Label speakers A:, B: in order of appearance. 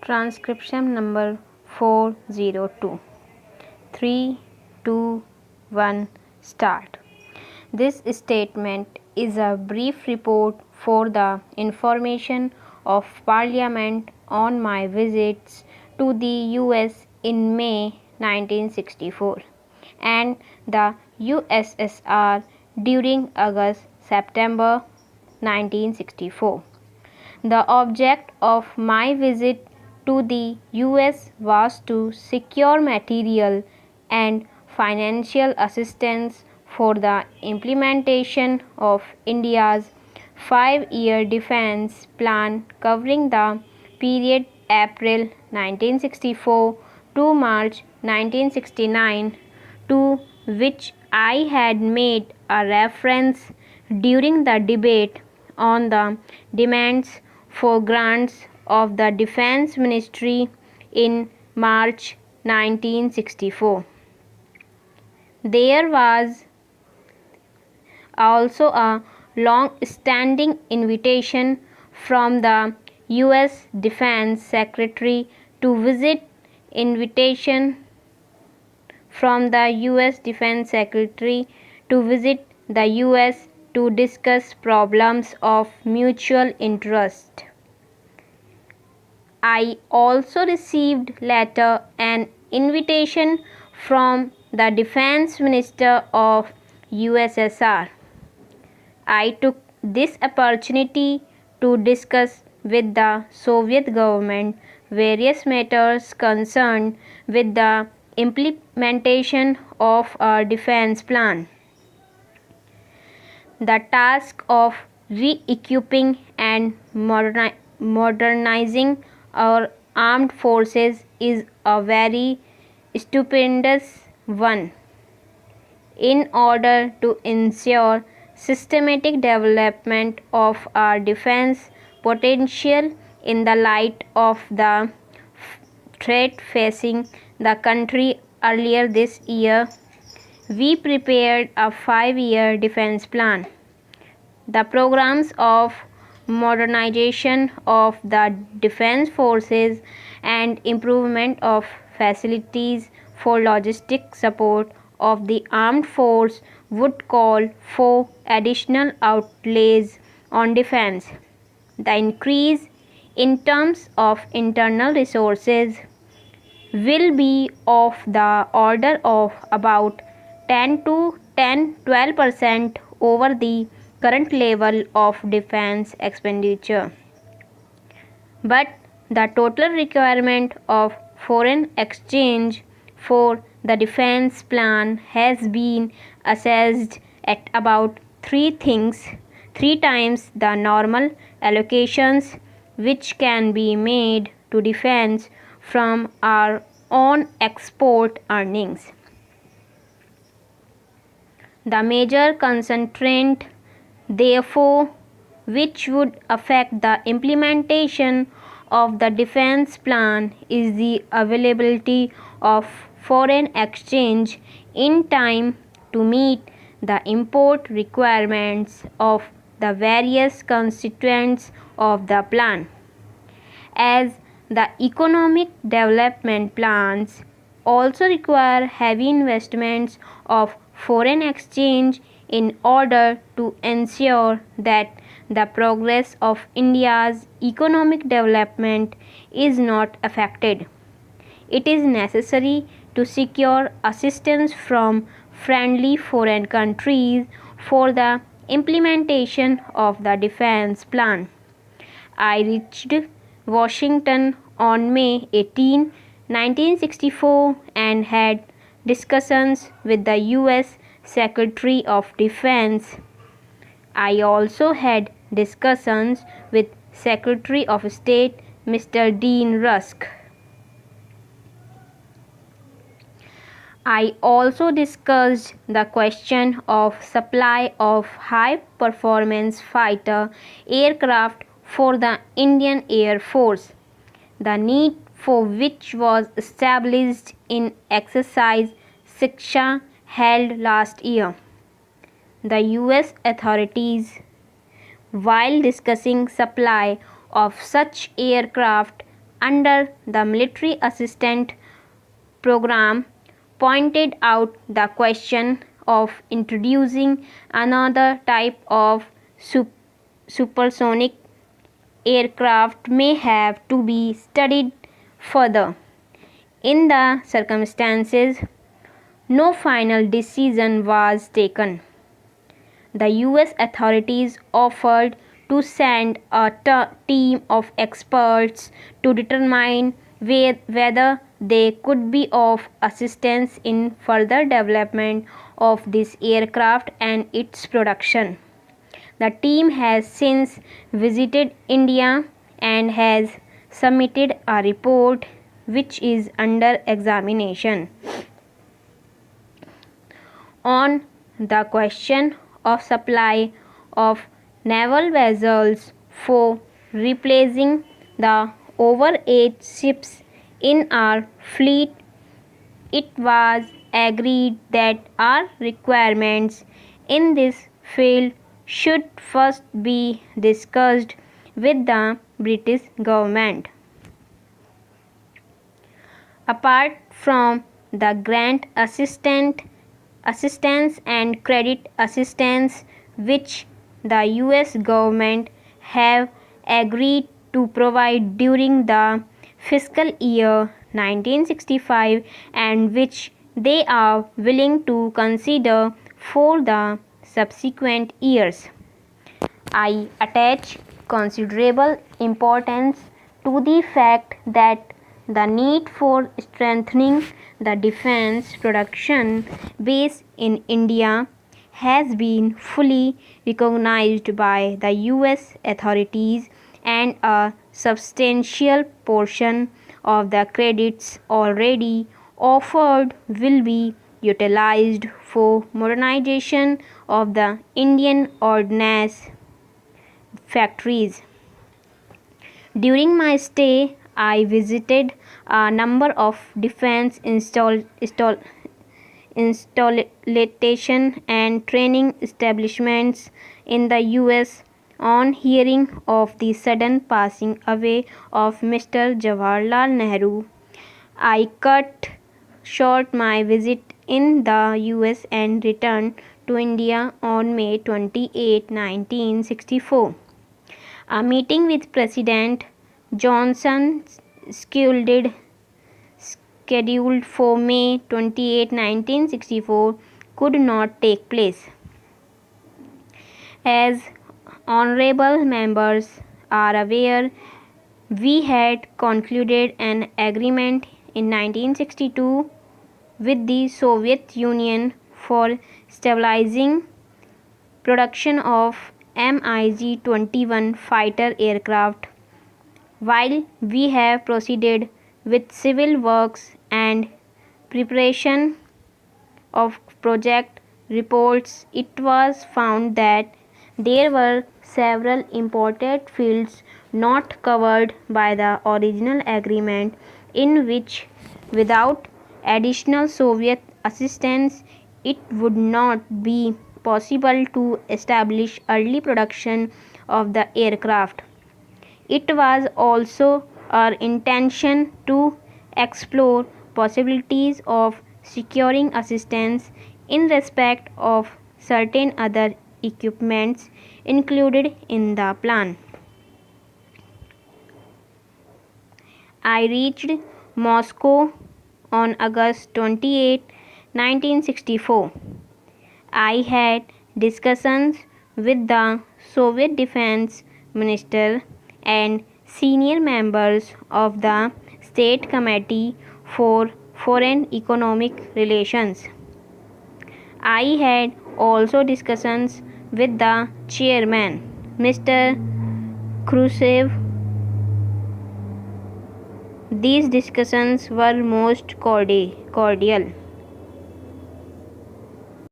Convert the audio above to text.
A: Transcription number 402. 3, 2, 1, start. This statement is a brief report for the information of Parliament on my visits to the US in May 1964 and the USSR during August-September 1964. The object of my visit to the US was to secure material and financial assistance for the implementation of India's 5-year defense plan covering the period April 1964 to March 1969, to which I had made a reference during the debate on the demands for grants of the Defense Ministry in March 1964. There was also a long-standing invitation from the US Defense Secretary to visit the US to discuss problems of mutual interest. I also received later an invitation from the Defense Minister of USSR. I took this opportunity to discuss with the Soviet government various matters concerned with the implementation of our defense plan. The task of re-equipping and modernizing our armed forces is a very stupendous one. In order to ensure systematic development of our defense potential in the light of the threat facing the country earlier this year, we prepared a 5-year defense plan. The programs of modernization of the defense forces and improvement of facilities for logistic support of the armed force would call for additional outlays on defense. The increase in terms of internal resources will be of the order of about 10-12% over the current level of defense expenditure. But the total requirement of foreign exchange for the defense plan has been assessed at about 3 times the normal allocations which can be made to defense from our own export earnings. The major constraint, therefore, which would affect the implementation of the defense plan is the availability of foreign exchange in time to meet the import requirements of the various constituents of the plan. As the economic development plans also require heavy investments of foreign exchange in order to ensure that the progress of India's economic development is not affected. It is necessary to secure assistance from friendly foreign countries for the implementation of the defense plan. I reached Washington on May 18, 1964 and had discussions with the US Secretary of Defense. I also had discussions with Secretary of State Mr. Dean Rusk. I also discussed the question of supply of high-performance fighter aircraft for the Indian Air Force, the need for which was established in exercise Shiksha held last year. The US authorities, while discussing supply of such aircraft, under the military assistant program pointed out the question of introducing another type of supersonic aircraft may have to be studied further. In the circumstances, no final decision was taken. The US authorities offered to send a team of experts to determine whether they could be of assistance in further development of this aircraft and its production. The team has since visited India and has submitted a report which is under examination. On the question of supply of naval vessels for replacing the overaged ships in our fleet, it was agreed that our requirements in this field should first be discussed with the British government. Apart from the grant assistance and credit assistance which the US government have agreed to provide during the fiscal year 1965 and which they are willing to consider for the subsequent years. I attach considerable importance to the fact that the need for strengthening the defense production base in India has been fully recognized by the US authorities, and a substantial portion of the credits already offered will be utilized for modernization of the Indian ordnance factories. During my stay, I visited a number of defense installation and training establishments in the US. On hearing of the sudden passing away of Mr. Jawaharlal Nehru, I cut short my visit in the US and returned to India on May 28, 1964. A meeting with President Johnson scheduled for May 28, 1964 could not take place. As honorable members are aware, we had concluded an agreement in 1962 with the Soviet Union for stabilizing production of MiG-21 fighter aircraft. While we have proceeded with civil works and preparation of project reports, it was found that there were several important fields not covered by the original agreement, in which, without additional Soviet assistance, it would not be possible to establish early production of the aircraft. It was also our intention to explore possibilities of securing assistance in respect of certain other equipments included in the plan. I reached Moscow on August 28, 1964. I had discussions with the Soviet Defense Minister and senior members of the State Committee for Foreign Economic Relations. I had also discussions with the chairman, Mr. Khrushchev. These discussions were most cordial.